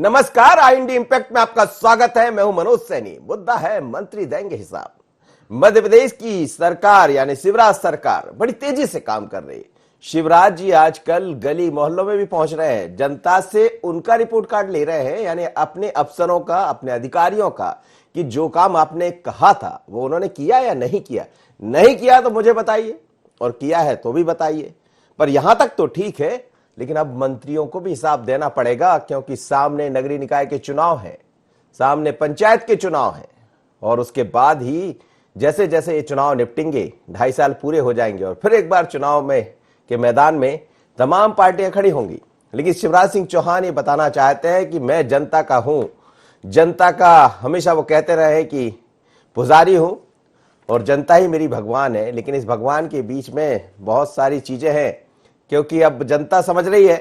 नमस्कार, IND impact में आपका स्वागत है। मैं हूं मनोज सैनी। मुद्दा है मंत्री देंगे हिसाब। मध्य प्रदेश की सरकार यानी शिवराज सरकार बड़ी तेजी से काम कर रही है। शिवराज जी आजकल गली मोहल्लों में भी पहुंच रहे हैं, जनता से उनका रिपोर्ट कार्ड ले रहे हैं, यानी अपने अफसरों का, अपने अधिकारियों का, कि जो काम आपने कहा था वो उन्होंने किया या नहीं किया। नहीं किया तो मुझे बताइए, और किया है तो भी बताइए। पर यहां तक तो ठीक है, लेकिन अब मंत्रियों को भी हिसाब देना पड़ेगा, क्योंकि सामने नगरीय निकाय के चुनाव हैं, सामने पंचायत के चुनाव हैं, और उसके बाद ही जैसे जैसे ये चुनाव निपटेंगे 2.5 साल पूरे हो जाएंगे और फिर एक बार चुनाव में के मैदान में तमाम पार्टियां खड़ी होंगी। लेकिन शिवराज सिंह चौहान ये बताना चाहते हैं कि मैं जनता का हूं, जनता का हमेशा वो कहते रहे कि पुजारी हूं और जनता ही मेरी भगवान है। लेकिन इस भगवान के बीच में बहुत सारी चीजें हैं, क्योंकि अब जनता समझ रही है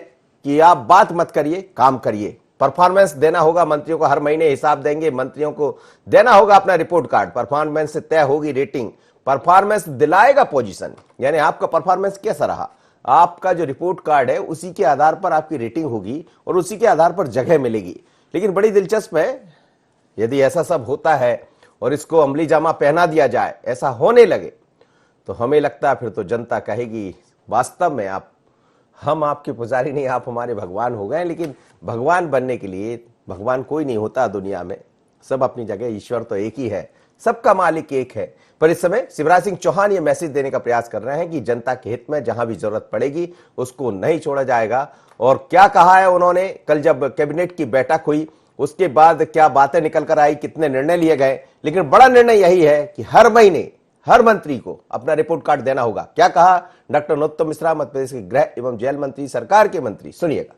कि आप बात मत करिए, काम करिए। परफॉर्मेंस देना होगा मंत्रियों को, हर महीने हिसाब देंगे, मंत्रियों को देना होगा अपना रिपोर्ट कार्ड। परफॉर्मेंस से तय होगी रेटिंग, परफॉर्मेंस दिलाएगा पोजीशन, यानी आपका परफॉर्मेंस कैसा रहा। आपका जो रिपोर्ट कार्ड है उसी के आधार पर आपकी रेटिंग होगी और उसी के आधार पर जगह मिलेगी। लेकिन बड़ी दिलचस्प है, यदि ऐसा सब होता है और इसको अमली जामा पहना दिया जाए, ऐसा होने लगे, तो हमें लगता है फिर तो जनता कहेगी वास्तव में हम आपके पुजारी नहीं, आप हमारे भगवान हो गए। लेकिन भगवान बनने के लिए भगवान कोई नहीं होता दुनिया में, सब अपनी जगह, ईश्वर तो एक ही है, सबका मालिक एक है। पर इस समय शिवराज सिंह चौहान ये मैसेज देने का प्रयास कर रहे हैं कि जनता के हित में जहां भी जरूरत पड़ेगी उसको नहीं छोड़ा जाएगा। और क्या कहा है उन्होंने, कल जब कैबिनेट की बैठक हुई उसके बाद क्या बातें निकल कर आई, कितने निर्णय लिए गए, लेकिन बड़ा निर्णय यही है कि हर महीने हर मंत्री को अपना रिपोर्ट कार्ड देना होगा। क्या कहा डॉक्टर नरोत्तम मिश्रा, मध्य प्रदेश के गृह एवं जेल मंत्री, सरकार के मंत्री, सुनिएगा।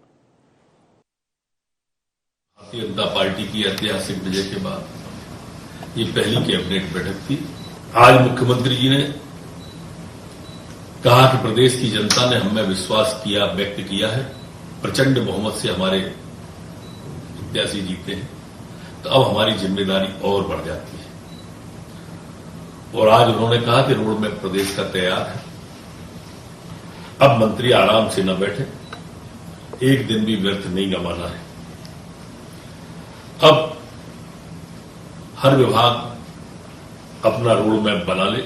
भारतीय जनता पार्टी की ऐतिहासिक विजय के बाद ये पहली कैबिनेट बैठक थी। आज मुख्यमंत्री जी ने कहा कि प्रदेश की जनता ने हमें विश्वास किया, व्यक्त किया है, प्रचंड बहुमत से हमारे प्रत्याशी जीते हैं, तो अब हमारी जिम्मेदारी और बढ़ जाती है। और आज उन्होंने कहा कि रोड मैप प्रदेश का तैयार है, अब मंत्री आराम से न बैठे, एक दिन भी व्यर्थ नहीं गंवाना है। अब हर विभाग अपना रोड मैप बना ले,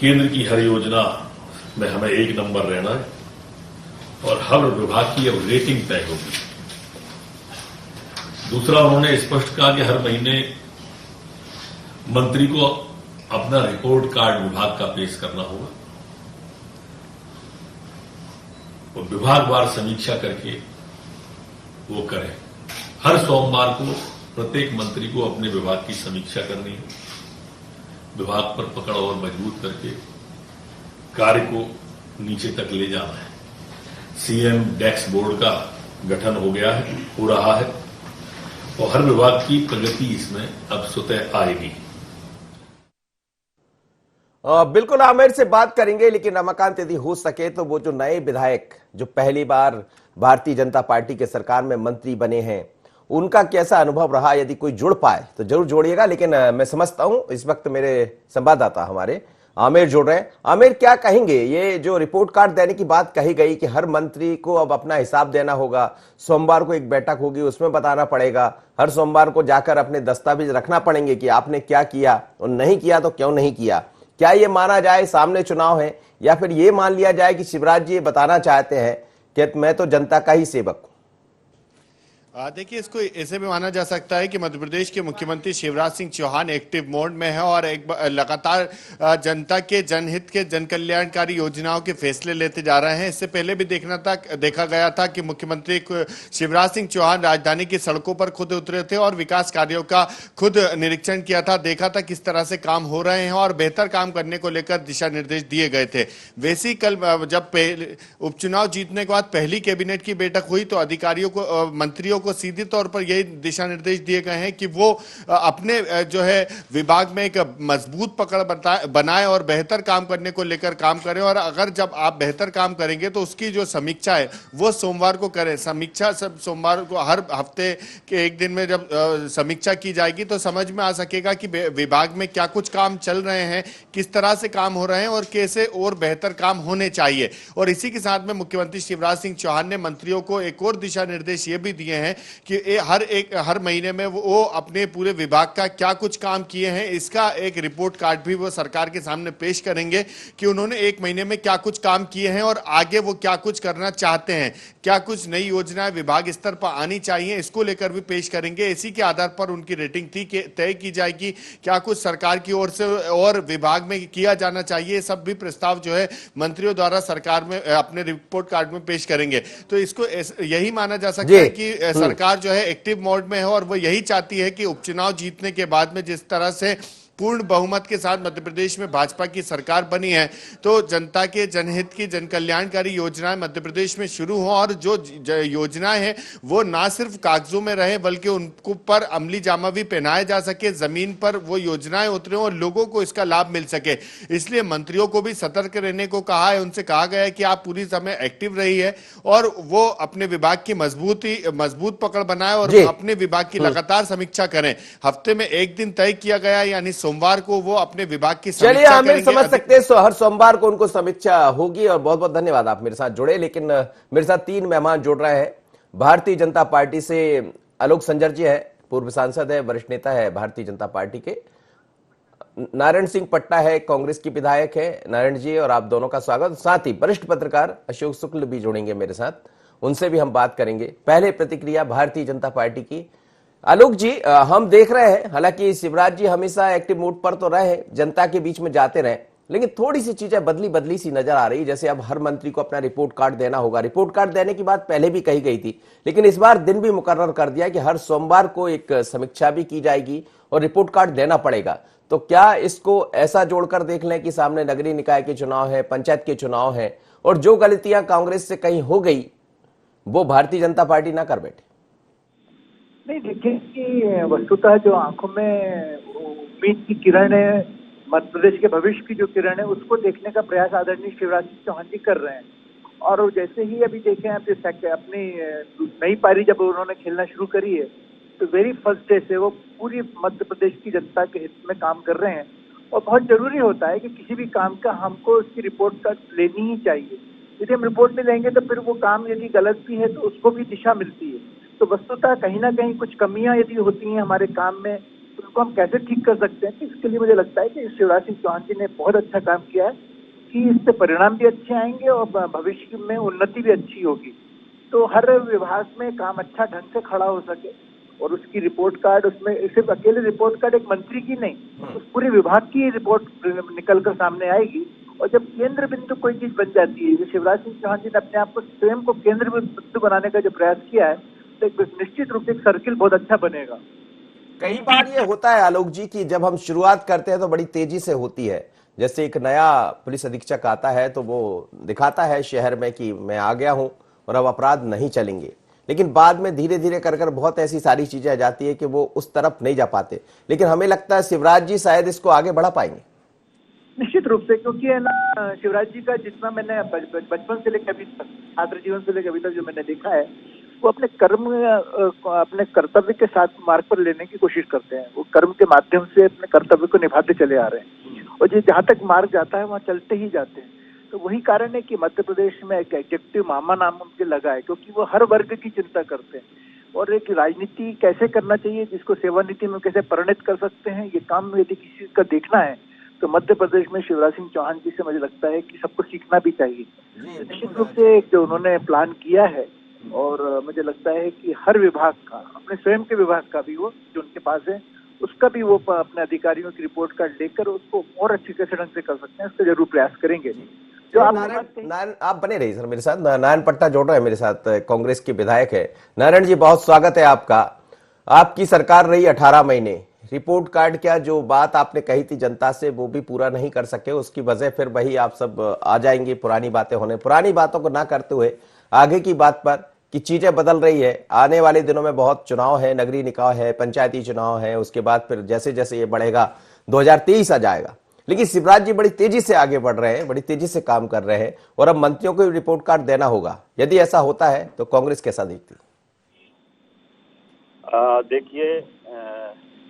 केंद्र की हर योजना में हमें 1 नंबर रहना है, और हर विभाग की अब रेटिंग तय होगी। दूसरा, उन्होंने स्पष्ट कहा कि हर महीने मंत्री को अपना रिपोर्ट कार्ड विभाग का पेश करना होगा और विभागवार समीक्षा करके वो करें। हर सोमवार को प्रत्येक मंत्री को अपने विभाग की समीक्षा करनी है, विभाग पर पकड़ और मजबूत करके कार्य को नीचे तक ले जाना है। सीएम डेस्क बोर्ड का गठन हो गया है, हो रहा है, और हर विभाग की प्रगति इसमें अब स्वतः आएगी। बिल्कुल आमिर से बात करेंगे, लेकिन रमाकांत यदि हो सके तो वो जो नए विधायक जो पहली बार भारतीय जनता पार्टी के सरकार में मंत्री बने हैं, उनका कैसा अनुभव रहा, यदि कोई जुड़ पाए तो जरूर जोड़िएगा। लेकिन मैं समझता हूं इस वक्त मेरे संवाददाता हमारे आमिर जुड़ रहे हैं। आमिर, क्या कहेंगे, ये जो रिपोर्ट कार्ड देने की बात कही गई कि हर मंत्री को अब अपना हिसाब देना होगा, सोमवार को एक बैठक होगी, उसमें बताना पड़ेगा, हर सोमवार को जाकर अपने दस्तावेज रखना पड़ेंगे कि आपने क्या किया और नहीं किया तो क्यों नहीं किया। क्या ये माना जाए सामने चुनाव है, या फिर ये मान लिया जाए कि शिवराज जी ये बताना चाहते हैं कि मैं तो जनता का ही सेवक हूं? देखिए, इसको ऐसे भी माना जा सकता है कि मध्य प्रदेश के मुख्यमंत्री शिवराज सिंह चौहान एक्टिव मोड में है और एक लगातार जनता के जनहित के जन कल्याणकारी योजनाओं के फैसले लेते जा रहे हैं। इससे पहले भी देखा गया था कि मुख्यमंत्री शिवराज सिंह चौहान राजधानी की सड़कों पर खुद उतरे थे और विकास कार्यों का खुद निरीक्षण किया था, देखा था किस तरह से काम हो रहे हैं और बेहतर काम करने को लेकर दिशा निर्देश दिए गए थे। वैसे ही कल जब उपचुनाव जीतने के बाद पहली कैबिनेट की बैठक हुई तो अधिकारियों को, मंत्रियों को सीधे तौर पर यही दिशा निर्देश दिए गए हैं कि वो अपने जो है विभाग में एक मजबूत पकड़ बनाए और बेहतर काम करने को लेकर काम करें। और अगर जब आप बेहतर काम करेंगे तो उसकी जो समीक्षा है वो सोमवार को करें। समीक्षा सब सोमवार को, हर हफ्ते के एक दिन में जब समीक्षा की जाएगी तो समझ में आ सकेगा कि विभाग में क्या कुछ काम चल रहे हैं, किस तरह से काम हो रहे हैं और कैसे और बेहतर काम होने चाहिए। और इसी के साथ में मुख्यमंत्री शिवराज सिंह चौहान ने मंत्रियों को एक और दिशा निर्देश ये भी दिए हैं हैं कि हर महीने में वो अपने पूरे विभाग का क्या कुछ काम किए हैं, इसका एक रिपोर्ट कार्ड भी वो सरकार के सामने पेश करेंगे कि उन्होंने एक महीने में क्या कुछ काम किए हैं और आगे वो क्या कुछ करना चाहते हैं, क्या कुछ नई योजनाएं विभाग स्तर पर आनी चाहिए, इसको लेकर भी पेश करेंगे। इसी के आधार पर उनकी रेटिंग तय की जाएगी, क्या कुछ सरकार की ओर से और विभाग में किया जाना चाहिए, ये सब भी प्रस्ताव जो है मंत्रियों द्वारा सरकार में अपने रिपोर्ट कार्ड में पेश करेंगे। तो इसको यही माना जा सकता है कि सरकार जो है एक्टिव मोड में है और वो यही चाहती है कि उपचुनाव जीतने के बाद में जिस तरह से पूर्ण बहुमत के साथ मध्य प्रदेश में भाजपा की सरकार बनी है, तो जनता के जनहित की जन कल्याणकारी योजनाएं मध्य प्रदेश में शुरू हो और जो योजनाएं हैं वो ना सिर्फ कागजों में रहे बल्कि उनको पर अमली जामा भी पहनाया जा सके, जमीन पर वो योजनाएं उतरे और लोगों को इसका लाभ मिल सके। इसलिए मंत्रियों को भी सतर्क रहने को कहा है, उनसे कहा गया है कि आप पूरी समय एक्टिव रहिए और वो अपने विभाग की मजबूत पकड़ बनाए और अपने विभाग की लगातार समीक्षा करें। हफ्ते में एक दिन तय किया गया, यानी सोमवार को वो अपने विभाग की चलिए हम समझ सकते हैं हर सोमवार को उनको समीक्षा होगी। और बहुत बहुत धन्यवाद आप मेरे साथ जुड़े। लेकिन मेरे साथ 3 मेहमान जुड़ रहे हैं। भारतीय जनता पार्टी से आलोक संजर जी है, पूर्व सांसद है, वरिष्ठ नेता है भारतीय जनता पार्टी के। नारायण सिंह पट्टा है, कांग्रेस की विधायक है। नारायण जी और आप दोनों का स्वागत। साथ ही वरिष्ठ पत्रकार अशोक शुक्ल भी जुड़ेंगे मेरे साथ, उनसे भी हम बात करेंगे। पहले प्रतिक्रिया भारतीय जनता पार्टी की। आलोक जी, हम देख रहे हैं हालांकि शिवराज जी हमेशा एक्टिव मोड पर तो रहे, जनता के बीच में जाते रहे, लेकिन थोड़ी सी चीजें बदली सी नजर आ रही। जैसे अब हर मंत्री को अपना रिपोर्ट कार्ड देना होगा। रिपोर्ट कार्ड देने की बात पहले भी कही गई थी, लेकिन इस बार दिन भी मुकर्रर कर दिया कि हर सोमवार को एक समीक्षा भी की जाएगी और रिपोर्ट कार्ड देना पड़ेगा। तो क्या इसको ऐसा जोड़कर देख लें कि सामने नगरीय निकाय के चुनाव है, पंचायत के चुनाव है, और जो गलतियां कांग्रेस से कहीं हो गई वो भारतीय जनता पार्टी ना कर बैठे? नहीं, देखिए कि वस्तुतः जो आंखों में उम्मीद की किरण है, मध्य प्रदेश के भविष्य की जो किरण है, उसको देखने का प्रयास आदरणीय शिवराज सिंह चौहान जी कर रहे हैं। और जैसे ही अभी देखें आप, अपनी नई पारी जब उन्होंने खेलना शुरू करी है, तो वेरी फर्स्ट डे से वो पूरी मध्य प्रदेश की जनता के हित में काम कर रहे हैं। और बहुत जरूरी होता है कि किसी भी काम का हमको उसकी रिपोर्ट का लेनी ही चाहिए। यदि हम रिपोर्ट नहीं लेंगे तो फिर वो काम यदि गलत भी है तो उसको भी दिशा मिलती है। तो वस्तुतः कहीं ना कहीं कुछ कमियां यदि होती हैं हमारे काम में, तो उनको हम कैसे ठीक कर सकते हैं, इसके लिए मुझे लगता है कि शिवराज सिंह चौहान जी ने बहुत अच्छा काम किया है कि इससे परिणाम भी अच्छे आएंगे और भविष्य में उन्नति भी अच्छी होगी। तो हर विभाग में काम अच्छा ढंग से खड़ा हो सके और उसकी रिपोर्ट कार्ड, उसमें सिर्फ अकेले रिपोर्ट कार्ड एक मंत्री की नहीं, उस पूरे विभाग की रिपोर्ट निकल कर सामने आएगी। और जब केंद्र बिंदु कोई चीज बन जाती है, जो शिवराज सिंह चौहान जी ने अपने आप को स्वयं को केंद्र बिंदु बनाने का जो प्रयास किया है, तो निश्चित रूप से एक सर्किल बहुत अच्छा बनेगा। कई बार ये होता है आलोक जी कि जब हम शुरुआत करते हैं तो बड़ी तेजी से होती है। जैसे एक नया पुलिस अधीक्षक आता है तो वो दिखाता है शहर में कि मैं आ गया हूं और अब अपराध नहीं चलेंगे, लेकिन बाद में धीरे धीरे कर बहुत ऐसी सारी चीजें आ जाती है कि वो उस तरफ नहीं जा पाते। लेकिन हमें लगता है शिवराज जी शायद इसको आगे बढ़ा पाएंगे। निश्चित रूप से, क्योंकि है ना, शिवराज जी का जितना मैंने बचपन से लेकर अभी तक, छात्र जीवन से लेकर अभी तक जो मैंने देखा है, वो अपने कर्म, अपने कर्तव्य के साथ मार्ग पर लेने की कोशिश करते हैं। वो कर्म के माध्यम से अपने कर्तव्य को निभाते चले आ रहे हैं और ये जहाँ तक मार्ग जाता है वहाँ चलते ही जाते हैं। तो वही कारण है कि मध्य प्रदेश में एक एडजेक्टिव मामा नाम उनके लगा है, क्योंकि वो हर वर्ग की चिंता करते हैं। और एक राजनीति कैसे करना चाहिए, जिसको सेवा नीति में कैसे परिणत कर सकते हैं, ये काम यदि किसी का देखना है तो मध्य प्रदेश में शिवराज सिंह चौहान जी से मुझे लगता है कि सबको सीखना भी चाहिए। निश्चित रूप से एक जो उन्होंने प्लान किया है, और मुझे लगता है कि हर विभाग का, अपने स्वयं के विभाग का भी, वो जो उनके पास है उसका भी वो अपने अधिकारियों की रिपोर्ट कार्ड लेकर उसको और अच्छी कैसे ढंग से कर सकते हैं, उसका जरूर प्रयास करेंगे। जो नारायण, आप बने रहिए सर मेरे साथ। नारायण पट्टा जोड़ रहे हैं मेरे साथ, कांग्रेस के विधायक है। नारायण जी, बहुत स्वागत है आपका। आपकी सरकार रही 18 महीने, रिपोर्ट कार्ड क्या जो बात आपने कही थी जनता से वो भी पूरा नहीं कर सके, उसकी वजह फिर वही आप सब आ जाएंगे पुरानी बातें होने। पुरानी बातों को ना करते हुए आगे की बात पर कि चीजें बदल रही है। आने वाले दिनों में बहुत चुनाव है, नगरीय निकाय है, पंचायती चुनाव है, उसके बाद फिर जैसे जैसे ये बढ़ेगा 2023 आ जाएगा। लेकिन शिवराज जी बड़ी तेजी से आगे बढ़ रहे हैं, बड़ी तेजी से काम कर रहे हैं और अब मंत्रियों को रिपोर्ट कार्ड देना होगा। यदि ऐसा होता है तो कांग्रेस कैसा देखती? देखिए,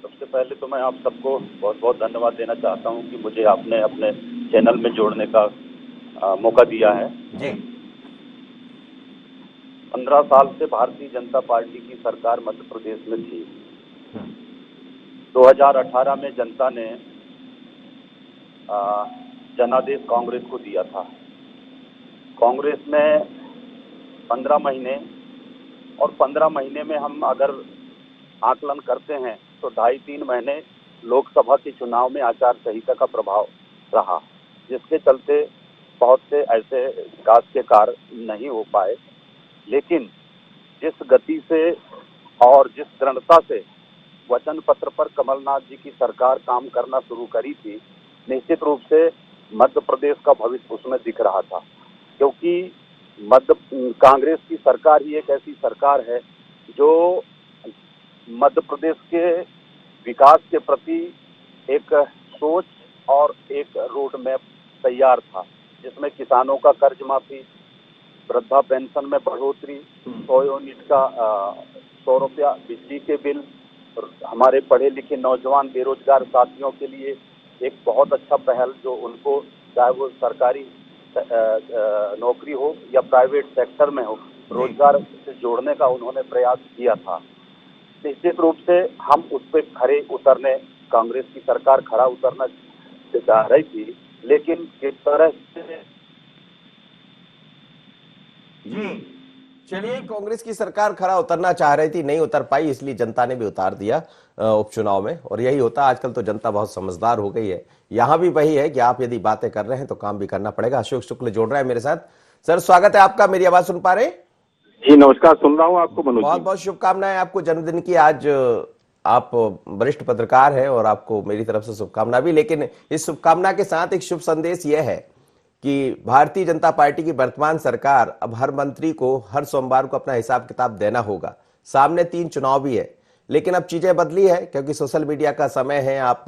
सबसे पहले तो मैं आप सबको बहुत बहुत धन्यवाद देना चाहता हूं कि मुझे आपने अपने चैनल में जोड़ने का मौका दिया है। जी। 15 साल से भारतीय जनता पार्टी की सरकार मध्य प्रदेश में थी। 2018 में जनता ने जनादेश कांग्रेस को दिया था। कांग्रेस में 15 महीने और 15 महीने में हम अगर आकलन करते हैं तो 2.5-3 महीने लोकसभा के चुनाव में आचार संहिता का प्रभाव रहा, जिसके चलते बहुत से ऐसे विकास के कार्य नहीं हो पाए। लेकिन जिस गति से और जिस दृढ़ता से वचन पत्र पर कमलनाथ जी की सरकार काम करना शुरू करी थी, निश्चित रूप से मध्य प्रदेश का भविष्य उसमें दिख रहा था। क्योंकि कांग्रेस की सरकार ही एक ऐसी सरकार है जो मध्य प्रदेश के विकास के प्रति एक सोच और एक रोड मैप तैयार था, जिसमें किसानों का कर्ज माफी, वृद्धा पेंशन में बढ़ोतरी, 100 यूनिट का 100 रुपया बिजली के बिल, हमारे पढ़े लिखे नौजवान बेरोजगार साथियों के लिए एक बहुत अच्छा पहल, जो उनको चाहे वो सरकारी नौकरी हो या प्राइवेट सेक्टर में हो, रोजगार से जोड़ने का उन्होंने प्रयास किया था। निश्चित रूप से हम उस पर खड़े उतरने, कांग्रेस की सरकार खड़ा उतरना चाह रही थी, लेकिन किस तरह से चलिए, कांग्रेस की सरकार खड़ा उतरना चाह रही थी, नहीं उतर पाई, इसलिए जनता ने भी उतार दिया उपचुनाव में। और यही होता, आजकल तो जनता बहुत समझदार हो गई है। यहां भी वही है कि आप यदि बातें कर रहे हैं तो काम भी करना पड़ेगा। अशोक शुक्ल जोड़ रहा है मेरे साथ। सर, स्वागत है आपका। मेरी आवाज सुन पा रहे हैं? जी नमस्कार, सुन रहा हूँ आपको मनोज। बहुत बहुत शुभकामनाएं आपको जन्मदिन की। आज आप वरिष्ठ पत्रकार हैं और आपको मेरी तरफ से शुभकामना भी। लेकिन इस शुभकामना के साथ एक शुभ संदेश यह है कि भारतीय जनता पार्टी की वर्तमान सरकार अब हर मंत्री को हर सोमवार को अपना हिसाब किताब देना होगा। सामने 3 चुनाव भी है, लेकिन अब चीजें बदली है क्योंकि सोशल मीडिया का समय है। आप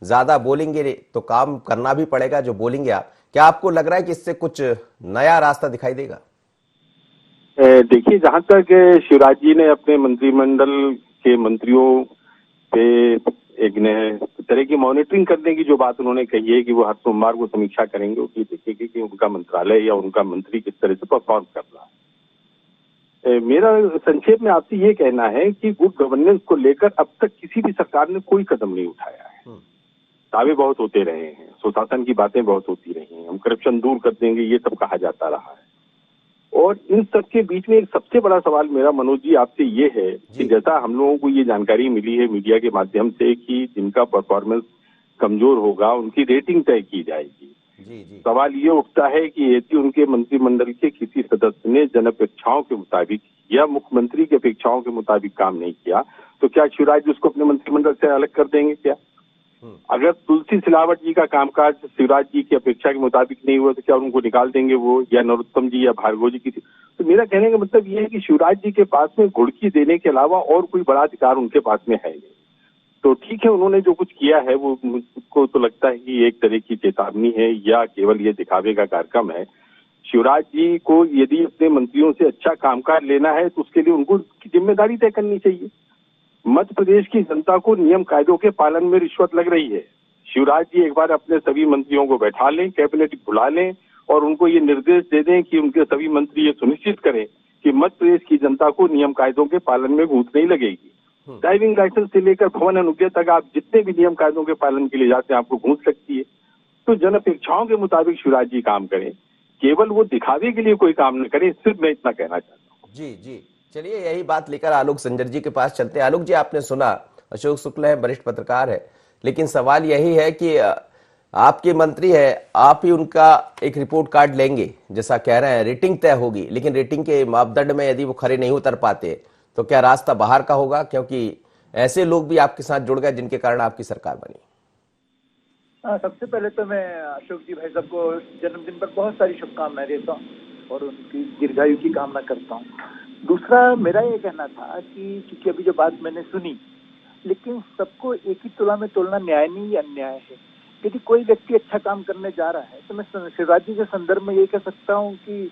ज्यादा बोलेंगे तो काम करना भी पड़ेगा जो बोलेंगे आप। क्या आपको लग रहा है कि इससे कुछ नया रास्ता दिखाई देगा? देखिए, जहां तक शिवराज जी ने अपने मंत्रिमंडल के मंत्रियों पे एक तरह की मॉनिटरिंग करने की जो बात उन्होंने कही है कि वो हर सोमवार को समीक्षा करेंगे, वो ये देखेंगे कि उनका मंत्रालय या उनका मंत्री किस तरह से परफॉर्म कर रहा है। मेरा संक्षेप में आपसे ये कहना है कि गुड गवर्नेंस को लेकर अब तक किसी भी सरकार ने कोई कदम नहीं उठाया है। दावे बहुत होते रहे हैं, सुशासन की बातें बहुत होती रही हैं, हम करप्शन दूर कर देंगे, ये सब कहा जाता रहा है। और इन सब के बीच में एक सबसे बड़ा सवाल मेरा मनोज जी आपसे ये है कि जैसा हम लोगों को ये जानकारी मिली है मीडिया के माध्यम से कि जिनका परफॉर्मेंस कमजोर होगा उनकी रेटिंग तय की जाएगी। सवाल ये उठता है कि यदि उनके मंत्रिमंडल के किसी सदस्य ने जन अपेक्षाओं के मुताबिक या मुख्यमंत्री की अपेक्षाओं के मुताबिक काम नहीं किया तो क्या शिवराज जी उसको अपने मंत्रिमंडल से अलग कर देंगे क्या? अगर तुलसी सिलावट जी का कामकाज शिवराज जी की अपेक्षा के मुताबिक नहीं हुआ तो क्या उनको निकाल देंगे वो, या नरोत्तम जी या भार्गव जी की? तो मेरा कहने का मतलब ये है कि शिवराज जी के पास में घुड़की देने के अलावा और कोई बड़ा अधिकार उनके पास में है नहीं। तो ठीक है, उन्होंने जो कुछ किया है वो मुझको तो लगता है कि एक तरह की चेतावनी है या केवल ये दिखावे का कार्यक्रम है। शिवराज जी को यदि अपने मंत्रियों से अच्छा कामकाज लेना है तो उसके लिए उनको जिम्मेदारी तय करनी चाहिए। मध्य प्रदेश की जनता को नियम कायदों के पालन में रिश्वत लग रही है। शिवराज जी एक बार अपने सभी मंत्रियों को बैठा लें, कैबिनेट बुला लें और उनको ये निर्देश दे दें कि उनके सभी मंत्री ये सुनिश्चित करें कि मध्य प्रदेश की जनता को नियम कायदों के पालन में घूस नहीं लगेगी। ड्राइविंग लाइसेंस से लेकर भवन अनुज्ञा तक आप जितने भी नियम कायदों के पालन के लिए जाते हैं आपको घूस लगती है। तो जन अपेक्षाओं के मुताबिक शिवराज जी काम करें, केवल वो दिखावे के लिए कोई काम न करें। सिर्फ मैं इतना कहना चाहता हूँ। जी, चलिए, यही बात लेकर आलोक संजर जी के पास चलते हैं। आलोक जी, आपने सुना, अशोक शुक्ल है, वरिष्ठ पत्रकार है, लेकिन सवाल यही है कि आपके मंत्री है, आप ही उनका एक रिपोर्ट कार्ड लेंगे, जैसा कह रहे हैं रेटिंग तय होगी, लेकिन रेटिंग के मापदंड में यदि वो खड़े नहीं उतर पाते तो क्या रास्ता बाहर का होगा? क्योंकि ऐसे लोग भी आपके साथ जुड़ गए जिनके कारण आपकी सरकार बनी। सबसे पहले तो मैं अशोक जी भाई साहब को जन्मदिन पर बहुत सारी शुभकामनाएं देता हूँ और उनकी दीर्घायु की कामना करता हूँ। दूसरा मेरा ये कहना था कि चूंकि अभी जो बात मैंने सुनी, लेकिन सबको एक ही तुला में तोलना न्याय नहीं, ये अन्याय है। यदि कोई व्यक्ति अच्छा काम करने जा रहा है तो मैं शिवराज जी के संदर्भ में ये कह सकता हूँ कि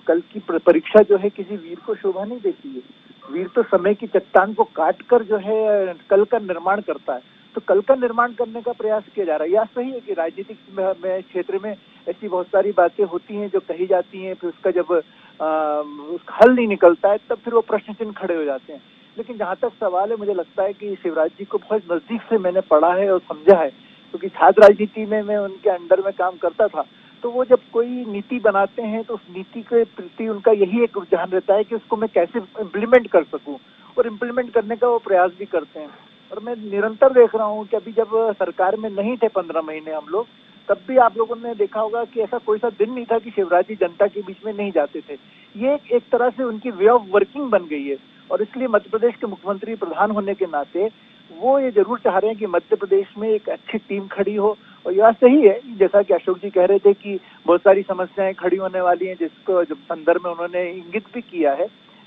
कल की परीक्षा जो है किसी वीर को शोभा नहीं देती है। वीर तो समय की चट्टान को काट कर जो है कल का निर्माण करता है। तो कल का निर्माण करने का प्रयास किया जा रहा है। यह सही है कि राजनीतिक में क्षेत्र में ऐसी बहुत सारी बातें होती हैं जो कही जाती हैं, फिर उसका जब उसका हल नहीं निकलता है, तब फिर वो प्रश्न चिन्ह खड़े हो जाते हैं। लेकिन जहाँ तक सवाल है, मुझे लगता है कि शिवराज जी को बहुत नजदीक से मैंने पढ़ा है और समझा है, क्योंकि छात्र राजनीति में मैं उनके अंडर में काम करता था। तो वो जब कोई नीति बनाते हैं तो उस नीति के प्रति उनका यही एक रुझान रहता है कि उसको मैं कैसे इम्प्लीमेंट कर सकूं, और इम्प्लीमेंट करने का वो प्रयास भी करते हैं। और मैं निरंतर देख रहा हूँ कि अभी जब सरकार में नहीं थे 15 महीने हम लोग, तब भी आप लोगों ने देखा होगा कि ऐसा कोई सा दिन नहीं था कि शिवराज जी जनता के बीच में नहीं जाते थे। ये एक तरह से उनकी वे ऑफ वर्किंग बन गई है, और इसलिए मध्य प्रदेश के मुख्यमंत्री प्रधान होने के नाते वो ये जरूर चाह रहे हैं कि मध्य प्रदेश में एक अच्छी टीम खड़ी हो। और यह सही है, जैसा कि अशोक जी कह रहे थे कि बहुत सारी समस्याएं खड़ी होने वाली हैं, जिसको जब संदर्भ में उन्होंने इंगित भी किया है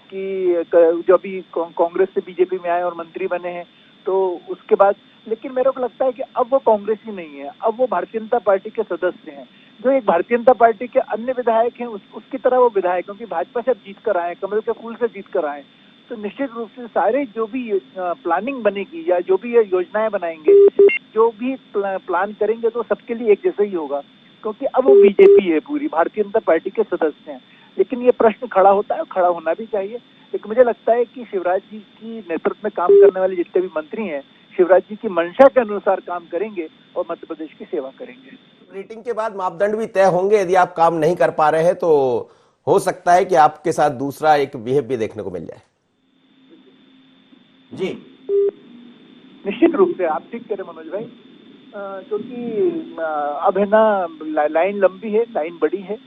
कि जो अभी कांग्रेस से बीजेपी में आए और मंत्री बने हैं, तो उसके बाद, लेकिन मेरे को लगता है कि अब वो कांग्रेस ही नहीं है, अब वो भारतीय जनता पार्टी के सदस्य हैं। जो एक भारतीय जनता पार्टी के अन्य विधायक हैं उसकी तरह वो विधायक, क्योंकि भाजपा से अब जीत कर आए, कमल के फूल से जीत कर आए, तो निश्चित रूप से सारे जो भी प्लानिंग बनेगी या जो भी योजनाएं बनाएंगे, जो भी प्लान करेंगे, तो सबके लिए एक जैसा ही होगा, क्योंकि अब वो बीजेपी है, पूरी भारतीय जनता पार्टी के सदस्य हैं। लेकिन ये प्रश्न खड़ा होता है, खड़ा होना भी चाहिए। लेकिन मुझे लगता है कि शिवराज जी की नेतृत्व में काम करने वाले जितने भी मंत्री हैं, शिवराज जी की मंशा के अनुसार काम करेंगे और मध्य प्रदेश की सेवा करेंगे। रेटिंग के बाद मापदंड भी तय होंगे। यदि आप काम नहीं कर पा रहे हैं तो हो सकता है कि आपके साथ दूसरा एक बिहेव भी देखने को मिल जाए। जी, निश्चित रूप से आप ठीक कह रहे मनोज भाई, क्योंकि अब है ना, लाइन लंबी है, लाइन बड़ी है,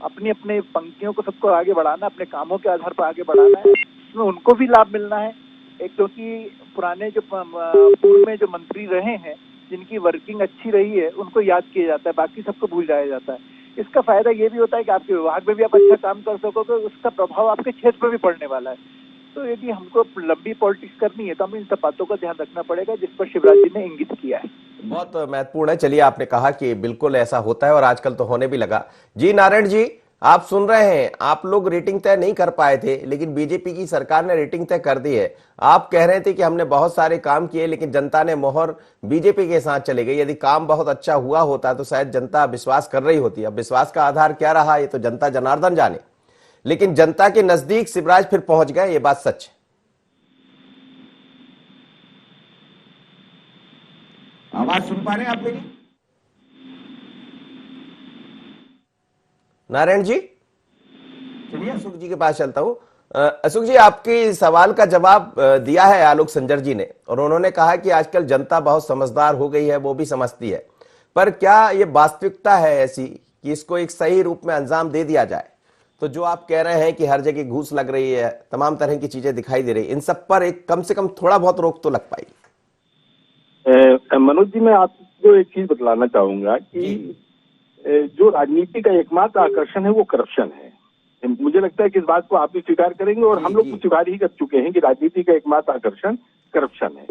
अपनी अपने पंक्तियों को सबको आगे बढ़ाना, अपने कामों के आधार पर आगे बढ़ाना है, इसमें उनको भी लाभ मिलना है। एक क्योंकि पुराने जो पूर्व में जो मंत्री रहे हैं, जिनकी वर्किंग अच्छी रही है, उनको याद किया जाता है, बाकी सबको भूल जाया जाता है। इसका फायदा ये भी होता है कि आपके विभाग में भी आप अच्छा काम कर सकोगे, उसका प्रभाव आपके क्षेत्र पर भी पड़ने वाला है। तो यदि हमको लंबी पॉलिटिक्स करनी है तो हमें इन सब बातों का ध्यान रखना पड़ेगा, जिस पर शिवराज जी ने इंगित किया है। बहुत महत्वपूर्ण है। चलिए, आपने कहा कि बिल्कुल ऐसा होता है और आजकल तो होने भी लगा। जी नारायण जी, आप सुन रहे हैं, आप लोग रेटिंग तय नहीं कर पाए थे, लेकिन बीजेपी की सरकार ने रेटिंग तय कर दी है। आप कह रहे थे कि हमने बहुत सारे काम किए, लेकिन जनता ने मोहर बीजेपी के साथ चले गई। यदि काम बहुत अच्छा हुआ होता तो शायद जनता विश्वास कर रही होती। अब विश्वास का आधार क्या रहा, ये तो जनता जनार्दन जाने, लेकिन जनता के नजदीक शिवराज फिर पहुंच गए, ये बात सच है। आवाज सुन पा रहे हैं आप मेरी? नारायण जी, चलिए अशोक जी के पास चलता हूं। अशोक जी, आपके सवाल का जवाब दिया है आलोक संजर जी ने, और उन्होंने कहा कि आजकल जनता बहुत समझदार हो गई है, वो भी समझती है। पर क्या ये वास्तविकता है ऐसी कि इसको एक सही रूप में अंजाम दे दिया जाए? तो जो आप कह रहे हैं कि हर जगह घूस लग रही है, तमाम तरह की चीजें दिखाई दे रही, इन सब पर एक कम से कम थोड़ा बहुत रोक तो लग पाएगी। मनोज जी, मैं आपको एक चीज बतलाना चाहूंगा कि जो राजनीति का एकमात्र आकर्षण है वो करप्शन है। मुझे लगता है कि इस बात को आप भी स्वीकार करेंगे और हम लोग तो स्वीकार ही कर चुके हैं कि राजनीति का एकमात्र आकर्षण करप्शन है।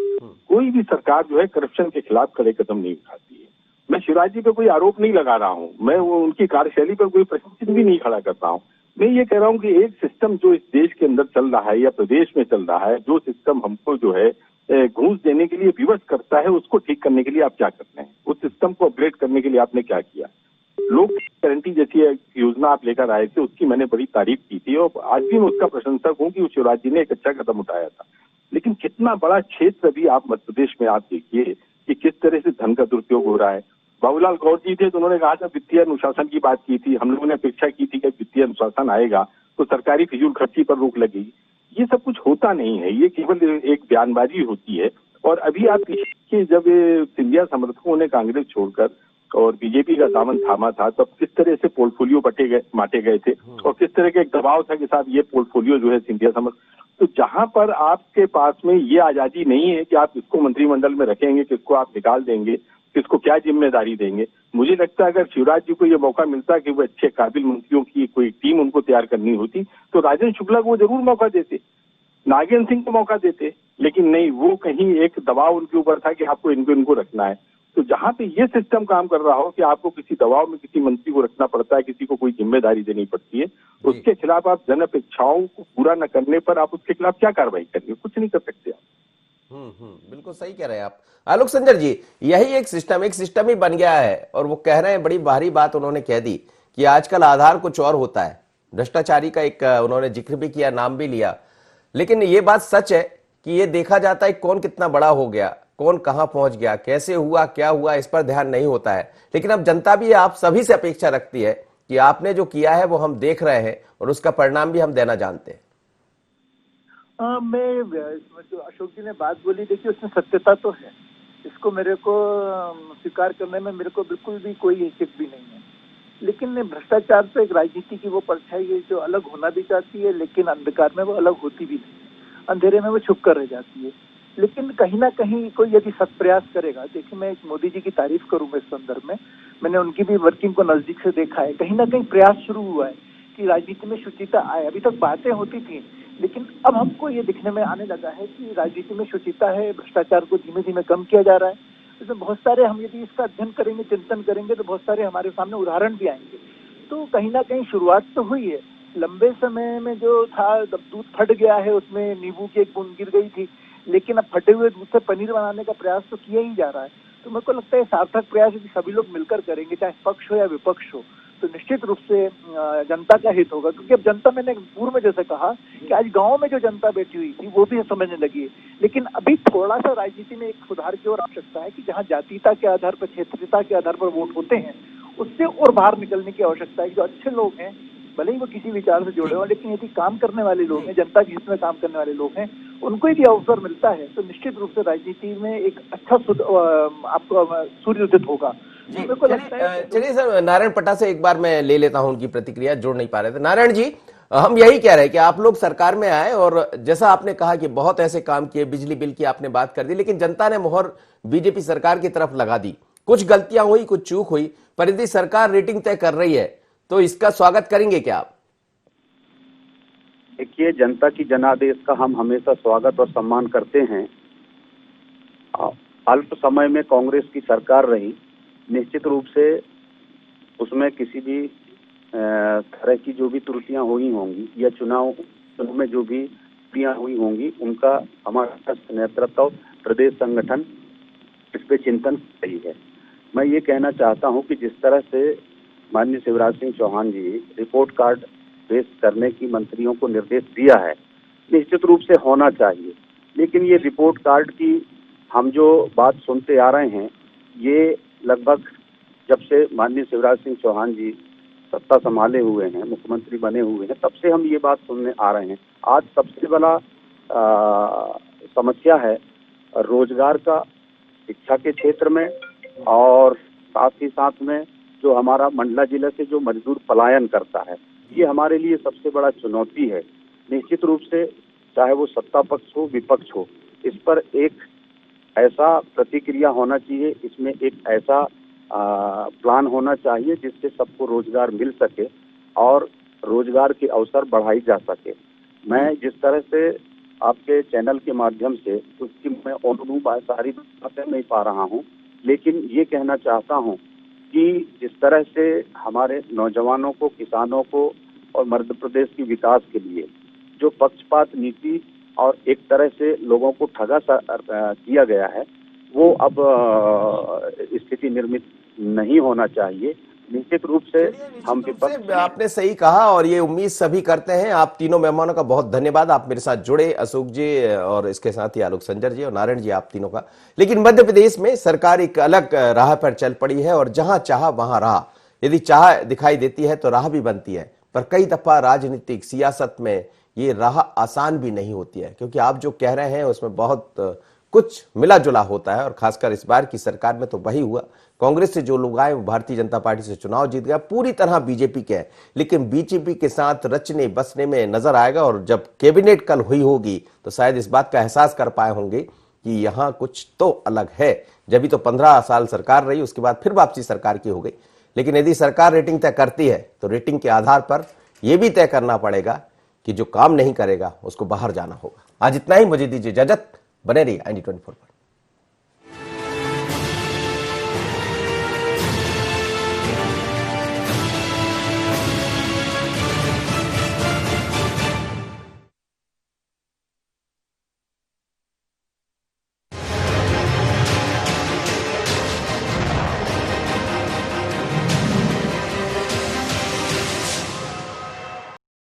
कोई भी सरकार जो है करप्शन के खिलाफ कड़े कदम नहीं उठाती है। मैं शिवराज जी पे कोई आरोप नहीं लगा रहा हूँ, मैं वो उनकी कार्यशैली पर कोई प्रश्न चिन्ह भी नहीं खड़ा करता हूँ। मैं ये कह रहा हूँ कि एक सिस्टम जो इस देश के अंदर चल रहा है या प्रदेश में चल रहा है, जो सिस्टम हमको जो है घूस देने के लिए विवश करता है, उसको ठीक करने के लिए आप क्या करते हैं? उस सिस्टम को अपग्रेड करने के लिए आपने क्या किया? लोक गारंटी जैसी योजना आप लेकर आए थे, उसकी मैंने बड़ी तारीफ की थी और आज भी मैं उसका प्रशंसक हूं कि शिवराज जी ने एक अच्छा कदम उठाया था। लेकिन कितना बड़ा क्षेत्र भी आप मध्य प्रदेश में आप देखिए कि किस तरह से धन का दुरुपयोग हो रहा है। बाबूलाल गौर जी थे तो उन्होंने कहा था वित्तीय अनुशासन की बात की थी, हम लोगों ने अपेक्षा की थी कि वित्तीय अनुशासन आएगा तो सरकारी फिजूल खर्ची पर रोक लगेगी। ये सब कुछ होता नहीं है, ये केवल एक बयानबाजी होती है। और अभी आप देखिए, जब सिंधिया समर्थकों ने कांग्रेस छोड़कर और बीजेपी का दामन थामा था, तब किस तरह से पोर्टफोलियो बांटे गए थे और किस तरह का एक दबाव था कि साहब ये पोर्टफोलियो जो है सिंधिया समर्थ। तो जहां पर आपके पास में ये आजादी नहीं है कि आप किसको मंत्रिमंडल में रखेंगे, किसको आप निकाल देंगे, किसको क्या जिम्मेदारी देंगे, मुझे लगता है अगर शिवराज जी को ये मौका मिलता कि वो अच्छे काबिल मंत्रियों की कोई टीम उनको तैयार करनी होती तो राजेंद्र शुक्ला को वो जरूर मौका देते, नागेंद्र सिंह को मौका देते। लेकिन नहीं, वो कहीं एक दबाव उनके ऊपर था कि आपको इनको रखना है। तो जहां पे ये सिस्टम काम कर रहा हो कि आपको किसी दबाव में किसी मंत्री को रखना पड़ता है, किसी को कोई जिम्मेदारी देनी पड़ती है, उसके खिलाफ आप जन अपेक्षाओं को पूरा न करने पर आप उसके खिलाफ क्या कार्रवाई करेंगे? कुछ नहीं कर सकते आप। बिल्कुल सही कह रहे हैं आप आलोक संजर जी। यही एक सिस्टम ही बन गया है, और वो कह रहे हैं, बड़ी भारी बात उन्होंने कह दी कि आजकल आधार कुछ और होता है, भ्रष्टाचारी का एक उन्होंने जिक्र भी किया, नाम भी लिया। लेकिन ये बात सच है कि ये देखा जाता है कौन कितना बड़ा हो गया, कौन कहां पहुंच गया, कैसे हुआ, क्या हुआ, इस पर ध्यान नहीं होता है। लेकिन अब जनता भी आप सभी से अपेक्षा रखती है कि आपने जो किया है वो हम देख रहे हैं और उसका परिणाम भी हम देना जानते हैं। मैं इसमें जो अशोक जी ने बात बोली, देखिए उसमें सत्यता तो है, इसको मेरे को स्वीकार करने में मेरे को बिल्कुल भी कोई हिचक भी नहीं है। लेकिन भ्रष्टाचार तो एक राजनीति की वो परछाई है जो अलग होना भी चाहती है, लेकिन अंधकार में वो अलग होती भी नहीं है, अंधेरे में वो छुप कर रह जाती है। लेकिन कहीं ना कहीं कोई यदि सत प्रयास करेगा, देखिए मैं मोदी जी की तारीफ करूंगा इस संदर्भ में, मैंने उनकी भी वर्किंग को नजदीक से देखा है, कहीं ना कहीं प्रयास शुरू हुआ है कि राजनीति में शुचिता आए। अभी तक बातें होती थी, लेकिन अब हमको ये दिखने में आने लगा है कि राजनीति में शुचिता है, भ्रष्टाचार को धीमे धीमे कम किया जा रहा है। इसमें बहुत सारे, हम यदि इसका अध्ययन करेंगे, चिंतन करेंगे, तो बहुत सारे हमारे सामने उदाहरण भी आएंगे। तो कहीं ना कहीं शुरुआत तो हुई है। लंबे समय में जो था, दूध फट गया है, उसमें नींबू की एक बूंद गिर गई थी, लेकिन अब फटे हुए दूध से पनीर बनाने का प्रयास तो किया ही जा रहा है। तो मेरे को लगता है सार्थक प्रयास यदि सभी लोग मिलकर करेंगे, चाहे पक्ष हो या विपक्ष हो, तो निश्चित रूप से जनता का हित होगा। क्योंकि अब जनता, मैंने पूर्व में जैसे कहा कि आज गांव में जो जनता बैठी हुई थी वो भी समझने लगी है। लेकिन अभी थोड़ा सा राजनीति में एक सुधार की ओर आवश्यकता है कि जहां जातीयता के आधार पर, क्षेत्रीयता के आधार पर वोट होते हैं, उससे और बाहर निकलने की आवश्यकता है। जो अच्छे लोग हैं, भले ही वो किसी विचार से जुड़े हो, लेकिन यदि काम करने वाले लोग हैं, जनता के हित में काम करने वाले लोग हैं, उनको यदि अवसर मिलता है तो निश्चित रूप से राजनीति में एक अच्छा आपको सूर्य उदित होगा। मेरे को लगता है। चलिए सर, नारायण पटा से एक बार मैं ले लेता हूं उनकी प्रतिक्रिया, जोड़ नहीं पा रहे थे। नारायण जी, हम यही कह रहे हैं कि आप लोग सरकार में आए और जैसा आपने कहा कि बहुत ऐसे काम किए, बिजली बिल की आपने बात कर दी, लेकिन जनता ने मोहर बीजेपी सरकार की तरफ लगा दी। कुछ गलतियां हुई, कुछ चूक हुई, पर यदि सरकार रेटिंग तय कर रही है तो इसका स्वागत करेंगे क्या आप? देखिए, जनता की जनादेश का हम हमेशा स्वागत और सम्मान करते हैं। अल्प समय में कांग्रेस की सरकार रही, निश्चित रूप से उसमें किसी भी तरह की जो भी त्रुटियां हुई होंगी या चुनाव में जो भी त्रुटियां हुई होंगी, उनका हमारा नेतृत्व, प्रदेश संगठन इस पे चिंतन कर रही है। मैं ये कहना चाहता हूं कि जिस तरह से माननीय शिवराज सिंह चौहान जी रिपोर्ट कार्ड पेश करने की मंत्रियों को निर्देश दिया है, निश्चित रूप से होना चाहिए। लेकिन ये रिपोर्ट कार्ड की हम जो बात सुनते आ रहे हैं, ये लगभग जब से माननीय शिवराज सिंह चौहान जी सत्ता संभाले हुए हैं, मुख्यमंत्री बने हुए हैं, तब से हम ये बात सुनने आ रहे हैं। आज सबसे बड़ा समस्या है रोजगार का, शिक्षा के क्षेत्र में, और साथ ही साथ में जो हमारा मंडला जिला से जो मजदूर पलायन करता है, ये हमारे लिए सबसे बड़ा चुनौती है। निश्चित रूप से चाहे वो सत्ता पक्ष हो, विपक्ष हो, इस पर एक ऐसा प्रतिक्रिया होना चाहिए, इसमें एक ऐसा प्लान होना चाहिए जिससे सबको रोजगार मिल सके और रोजगार के अवसर बढ़ाई जा सके। मैं जिस तरह से आपके चैनल के माध्यम से, क्योंकि मैं सारी बातें नहीं पा रहा हूँ, लेकिन ये कहना चाहता हूँ कि जिस तरह से हमारे नौजवानों को, किसानों को और मध्य प्रदेश की विकास के लिए जो पक्षपात नीति और एक तरह से लोगों को ठगा किया गया है, वो अब स्थिति निर्मित नहीं होना चाहिए। निश्चित रूप से हम आपने सही कहा और ये उम्मीद सभी करते हैं। आप तीनों मेहमानों का बहुत धन्यवाद, आप मेरे साथ जुड़े, अशोक जी और इसके साथ ही आलोक संजर जी और नारायण जी, आप तीनों का। लेकिन मध्य प्रदेश में सरकार एक अलग राह पर चल पड़ी है और जहां चाह वहां राह, यदि चाह दिखाई देती है तो राह भी बनती है। पर कई दफा राजनीतिक सियासत में ये राह आसान भी नहीं होती है, क्योंकि आप जो कह रहे हैं उसमें बहुत कुछ मिला जुला होता है। और खासकर इस बार की सरकार में तो वही हुआ, कांग्रेस से जो लोग आए वो भारतीय जनता पार्टी से चुनाव जीत गया, पूरी तरह बीजेपी के हैं, लेकिन बीजेपी के साथ रचने बसने में नजर आएगा। और जब कैबिनेट कल हुई होगी तो शायद इस बात का एहसास कर पाए होंगे कि यहां कुछ तो अलग है। जब भी तो 15 साल सरकार रही, उसके बाद फिर वापसी सरकार की हो गई। लेकिन यदि सरकार रेटिंग तय करती है तो रेटिंग के आधार पर यह भी तय करना पड़ेगा कि जो काम नहीं करेगा उसको बाहर जाना होगा। आज इतना ही, मुझे दीजिए इजाजत, बने रहिए IND24 पर।